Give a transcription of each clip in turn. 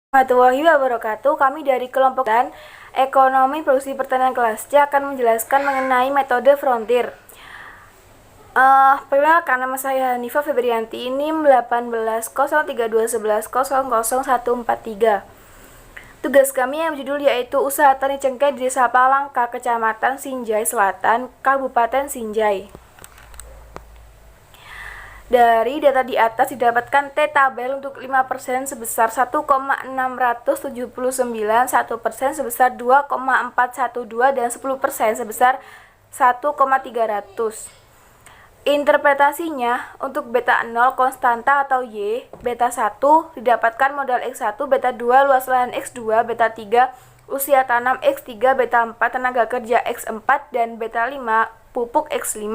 Warahmatullahi wabarakatuh. Kami dari kelompok dan Ekonomi Produksi Pertanian kelas C akan menjelaskan mengenai metode frontier. Perkenalkan, nama saya Hanifa Febrianti, NIM 180321100143. Tugas kami yang berjudul yaitu Usaha Tani Cengkeh di Desa Palangka, Kecamatan Sinjai Selatan, Kabupaten Sinjai. Dari data di atas didapatkan T tabel untuk 5% sebesar 1,679, 1% sebesar 2,412, dan 10% sebesar 1,300. Interpretasinya, untuk beta 0 konstanta atau Y, beta 1 didapatkan modal X1, beta 2 luas lahan X2, beta 3 usia tanam X3, beta 4 tenaga kerja X4, dan beta 5 pupuk X5.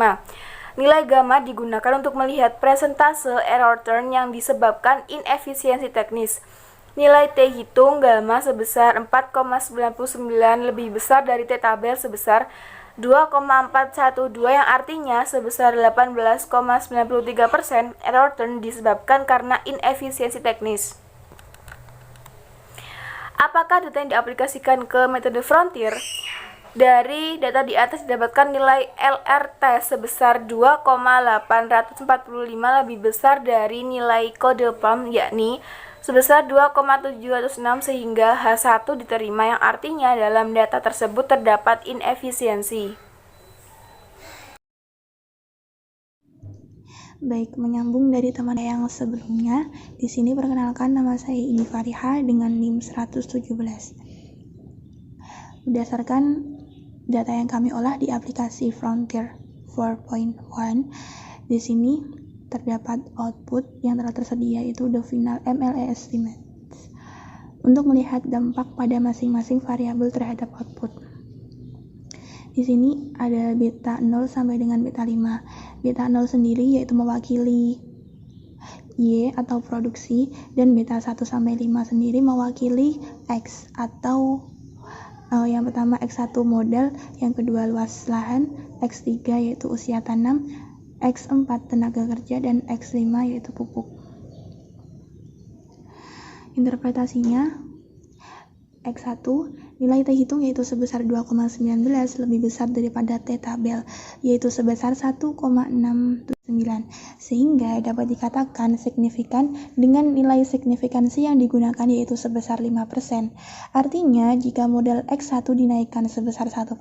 Nilai gamma digunakan untuk melihat presentase error turn yang disebabkan inefisiensi teknis. Nilai T hitung gamma sebesar 4,99 lebih besar dari T tabel sebesar 2,412 yang artinya sebesar 18,93% error turn disebabkan karena inefisiensi teknis. Apakah data yang diaplikasikan ke metode frontier? Dari data di atas didapatkan nilai LRT sebesar 2,845 lebih besar dari nilai kode PAM yakni sebesar 2,706 sehingga H1 diterima yang artinya dalam data tersebut terdapat inefisiensi. Baik, menyambung dari teman yang sebelumnya, di sini perkenalkan nama saya Ini Fariha dengan NIM 117. Berdasarkan data yang kami olah di aplikasi Frontier 4.1, di sini terdapat output yang telah tersedia yaitu the final MLE estimates untuk melihat dampak pada masing-masing variabel terhadap output. Di sini ada beta 0 sampai dengan beta 5. Beta 0 sendiri yaitu mewakili Y atau produksi, dan beta 1 sampai 5 sendiri mewakili X atau yang pertama X1 modal, yang kedua luas lahan, X3 yaitu usia tanam, X4 tenaga kerja, dan X5 yaitu pupuk. Interpretasinya, X1 nilai T hitung yaitu sebesar 2,19 lebih besar daripada T tabel yaitu sebesar 1,679 sehingga dapat dikatakan signifikan dengan nilai signifikansi yang digunakan yaitu sebesar 5%. Artinya jika modal X1 dinaikkan sebesar 1%,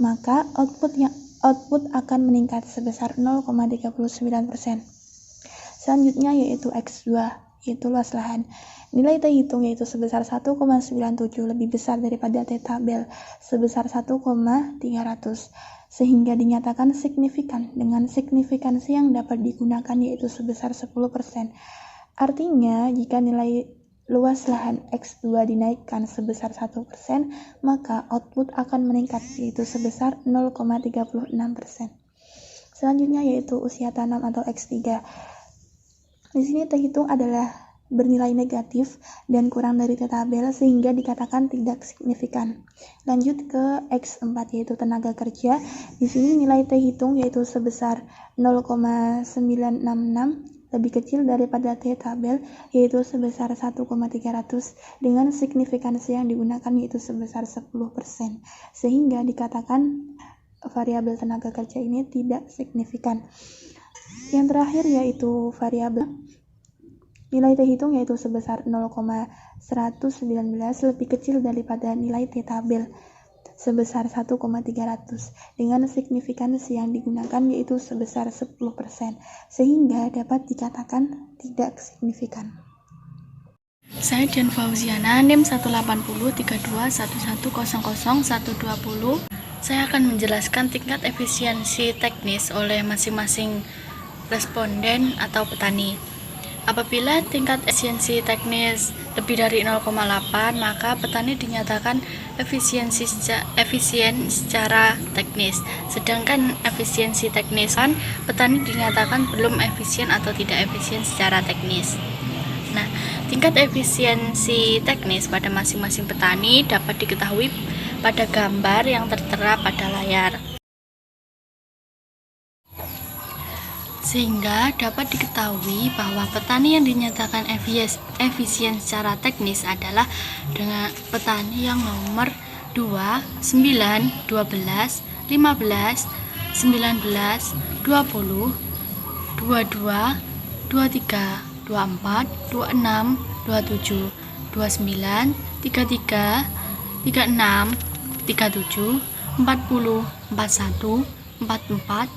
maka output akan meningkat sebesar 0,39%. Selanjutnya yaitu X2 yaitu luas lahan. Nilai T hitung yaitu sebesar 1,97 lebih besar daripada T tabel sebesar 1,300 sehingga dinyatakan signifikan dengan signifikansi yang dapat digunakan yaitu sebesar 10%. Artinya jika nilai luas lahan X2 dinaikkan sebesar 1%, maka output akan meningkat yaitu sebesar 0,36%. Selanjutnya yaitu usia tanam atau X3. Di sini T hitung adalah bernilai negatif dan kurang dari T tabel sehingga dikatakan tidak signifikan. Lanjut ke X4 yaitu tenaga kerja. Di sini nilai T hitung yaitu sebesar 0,966 lebih kecil daripada T tabel yaitu sebesar 1,300 dengan signifikansi yang digunakan yaitu sebesar 10%. Sehingga dikatakan variabel tenaga kerja ini tidak signifikan. Yang terakhir yaitu variabel nilai T hitung yaitu sebesar 0,119 lebih kecil daripada nilai T tabel sebesar 1,300 dengan signifikansi yang digunakan yaitu sebesar 10% sehingga dapat dikatakan tidak signifikan. Saya Dian Fauziana, NIM 1803211000120. Saya akan menjelaskan tingkat efisiensi teknis oleh masing-masing responden atau petani. Apabila tingkat efisiensi teknis lebih dari 0,8, maka petani dinyatakan efisien secara teknis. Sedangkan efisiensi teknis kan petani dinyatakan belum efisien atau tidak efisien secara teknis. Nah, tingkat efisiensi teknis pada masing-masing petani dapat diketahui pada gambar yang tertera pada layar. Sehingga dapat diketahui bahwa petani yang dinyatakan efisien secara teknis adalah dengan petani yang nomor 2, 9, 12, 15, 19, 20, 22, 23, 24, 26, 27, 29, 33, 36, 37, 40, 41, 44,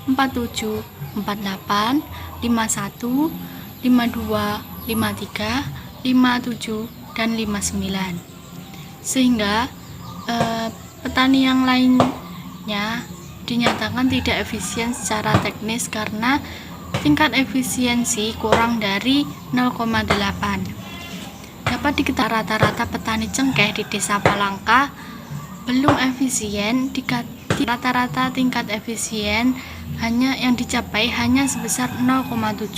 47, 48, 51, 52, 53, 57, dan 59. Sehingga petani yang lainnya dinyatakan tidak efisien secara teknis karena tingkat efisiensi kurang dari 0,8. Dapat diketahui rata-rata petani cengkeh di Desa Palangka belum efisien. Rata-rata tingkat efisien yang dicapai hanya sebesar 0,7.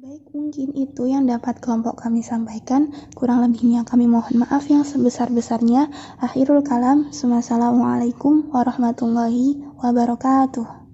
Baik, mungkin itu yang dapat kelompok kami sampaikan. Kurang lebihnya kami mohon maaf yang sebesar-besarnya. Akhirul kalam. Wassalamualaikum warahmatullahi wabarakatuh.